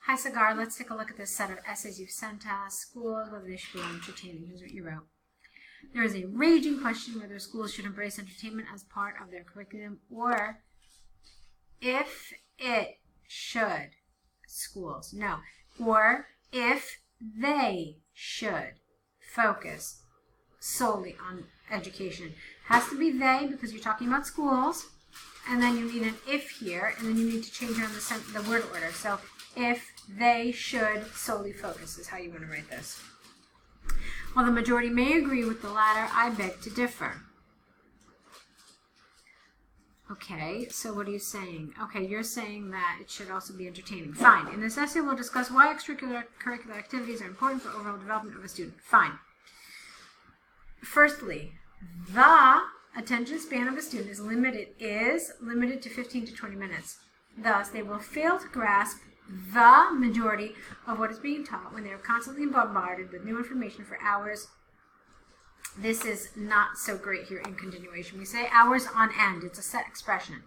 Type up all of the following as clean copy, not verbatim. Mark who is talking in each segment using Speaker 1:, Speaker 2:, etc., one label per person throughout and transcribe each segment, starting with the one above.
Speaker 1: Hi, Sagar. Let's take a look at this set of essays you've sent us. Schools, whether they should be entertaining. Here's what you wrote. There is a raging question whether schools should embrace entertainment as part of their curriculum or if it should. Schools. No. Or if they should focus solely on education. It has to be they because you're talking about schools. And then you need an if here, and then you need to change around the word order. So, if they should solely focus is how you want to write this. While the majority may agree with the latter, I beg to differ. Okay, so what are you saying? Okay, you're saying that it should also be entertaining. Fine. In this essay, we'll discuss why extracurricular activities are important for overall development of a student. Fine. Firstly, the attention span of a student is limited to 15 to 20 minutes. Thus, they will fail to grasp the majority of what is being taught when they are constantly bombarded with new information for hours. This is not so great here in continuation. We say hours on end. It's a set expression.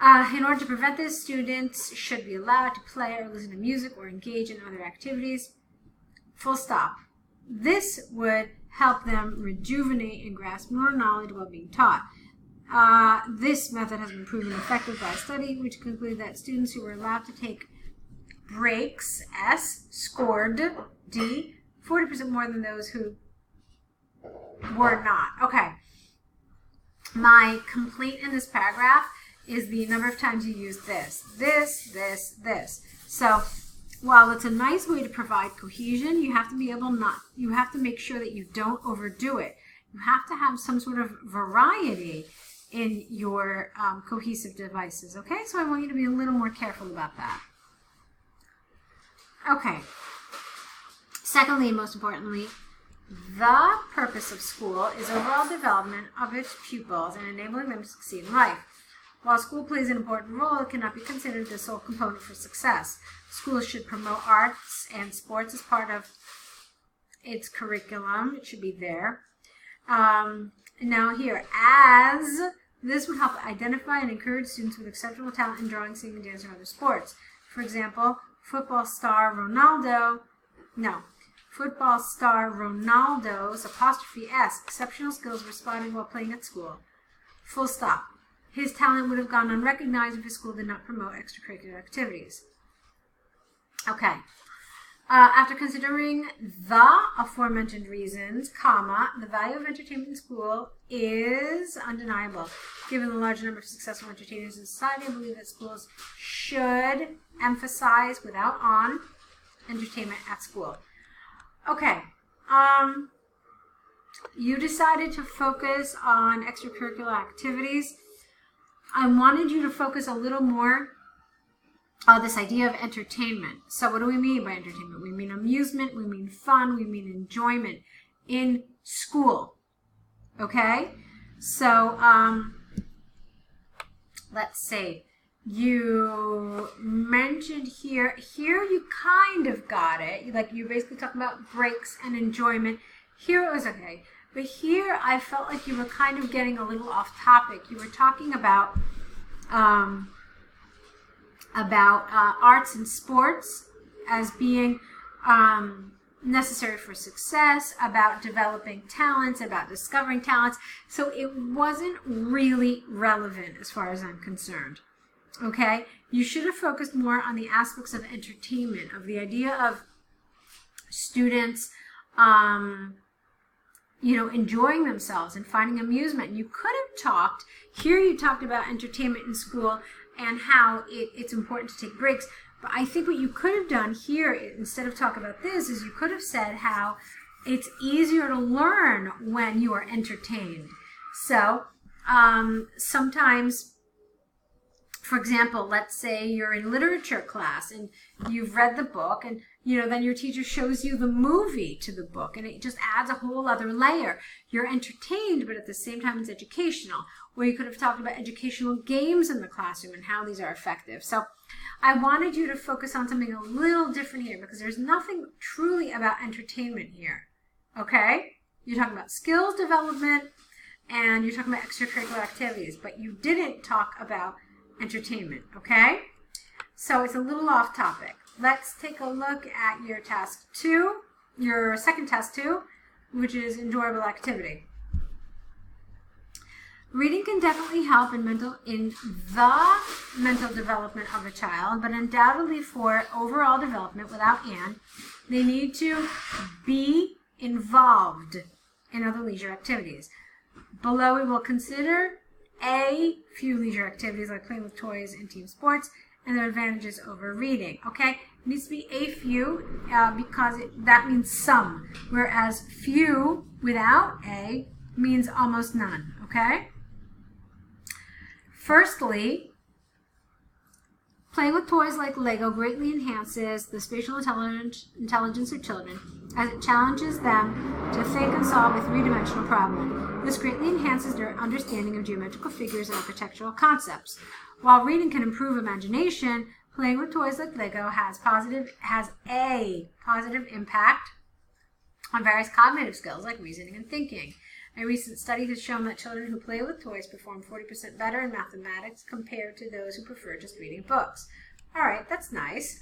Speaker 1: In order to prevent this, students should be allowed to play or listen to music or engage in other activities. Full stop. This would help them rejuvenate and grasp more knowledge while being taught. This method has been proven effective by a study which concluded that students who were allowed to take breaks, S, scored, D, 40% more than those who were not. Okay. My complaint in this paragraph is the number of times you use this. So, while it's a nice way to provide cohesion, you have to make sure that you don't overdo it. You have to have some sort of variety in your cohesive devices, okay? So I want you to be a little more careful about that. Okay. Secondly, and most importantly, the purpose of school is overall development of its pupils and enabling them to succeed in life. While school plays an important role, it cannot be considered the sole component for success. Schools should promote arts and sports as part of its curriculum. It should be there. Now here, as this would help identify and encourage students with exceptional talent in drawing, singing, dance, or other sports. For example, football star Ronaldo's '(S) exceptional skills were spotted while playing at school. Full stop. His talent would have gone unrecognized if his school did not promote extracurricular activities. Okay. After considering the aforementioned reasons, the value of entertainment in school is undeniable. Given the large number of successful entertainers in society, I believe that schools should emphasize, without on, entertainment at school. Okay. You decided to focus on extracurricular activities. I wanted you to focus a little more on this idea of entertainment. So what do we mean by entertainment? We mean amusement, we mean fun, we mean enjoyment in school. Okay? So, let's see. You mentioned here you kind of got it. Like you're basically talking about breaks and enjoyment. Here it was okay. But here I felt like you were kind of getting a little off topic. You were talking about arts and sports as being necessary for success, about developing talents, about discovering talents. So it wasn't really relevant as far as I'm concerned. Okay? You should have focused more on the aspects of entertainment, of the idea of students enjoying themselves and finding amusement. You could have talked, here you talked about entertainment in school and how it's important to take breaks. But I think what you could have done here, instead of talking about this, is you could have said how it's easier to learn when you are entertained. So sometimes, for example, let's say you're in literature class and you've read the book and then your teacher shows you the movie to the book and it just adds a whole other layer. You're entertained, but at the same time it's educational. Or you could have talked about educational games in the classroom and how these are effective. So I wanted you to focus on something a little different here because there's nothing truly about entertainment here. Okay? You're talking about skills development and you're talking about extracurricular activities, but you didn't talk about entertainment. Okay? So it's a little off topic. Let's take a look at your task 2, your second task 2, which is enjoyable activity. Reading can definitely help in the mental development of a child, but undoubtedly for overall development, without and, they need to be involved in other leisure activities. Below, we will consider a few leisure activities like playing with toys and team sports and their advantages over reading. Okay, it needs to be a few because that means some, whereas few without a means almost none. Okay. Firstly, playing with toys like Lego greatly enhances the spatial intelligence of children as it challenges them to think and solve a three-dimensional problem. This greatly enhances their understanding of geometrical figures and architectural concepts. While reading can improve imagination, playing with toys like Lego has a positive impact on various cognitive skills like reasoning and thinking. A recent study has shown that children who play with toys perform 40% better in mathematics compared to those who prefer just reading books. All right, that's nice.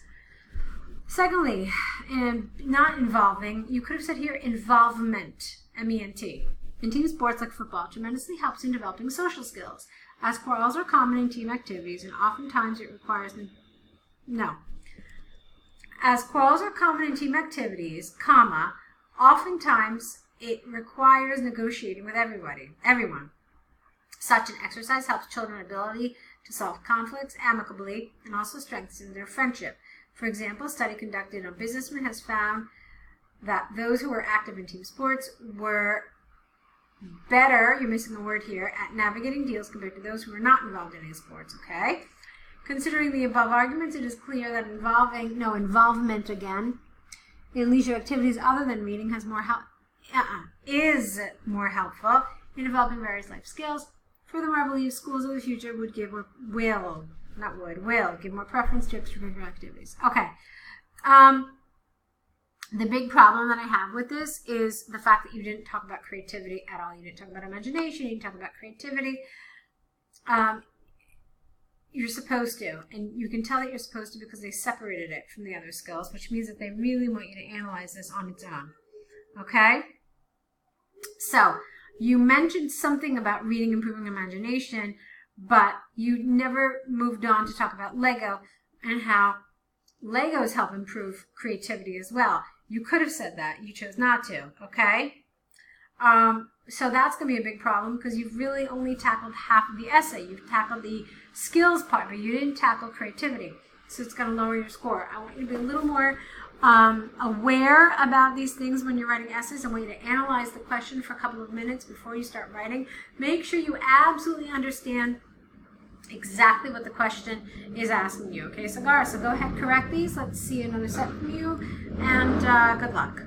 Speaker 1: Secondly, not involving, you could have said here involvement, M-E-N-T. In team sports like football, tremendously helps in developing social skills, as quarrels are common in team activities, and oftentimes it requires As quarrels are common in team activities, oftentimes it requires negotiating with everyone. Such an exercise helps children's ability to solve conflicts amicably and also strengthens their friendship. For example, a study conducted on businessmen has found that those who were active in team sports were better, you're missing a word here, at navigating deals compared to those who were not involved in any sports, okay? Considering the above arguments, it is clear that involvement again in leisure activities other than reading is more helpful in developing various life skills. Furthermore, I believe schools of the future will give more preference to extracurricular activities. Okay. The big problem that I have with this is the fact that you didn't talk about creativity at all. You didn't talk about imagination. You didn't talk about creativity. You're supposed to, and you can tell that you're supposed to because they separated it from the other skills, which means that they really want you to analyze this on its own. Okay? So, you mentioned something about reading improving imagination, but you never moved on to talk about Lego and how Legos help improve creativity as well. You could have said that. You chose not to, okay? So that's going to be a big problem because you've really only tackled half of the essay. You've tackled the skills part, but you didn't tackle creativity. So it's going to lower your score. I want you to be a little more aware about these things when you're writing essays. I want you to analyze the question for a couple of minutes before you start writing. Make sure you absolutely understand exactly what the question is asking you. Okay, Sagar, so go ahead, correct these. Let's see another set from you, and good luck.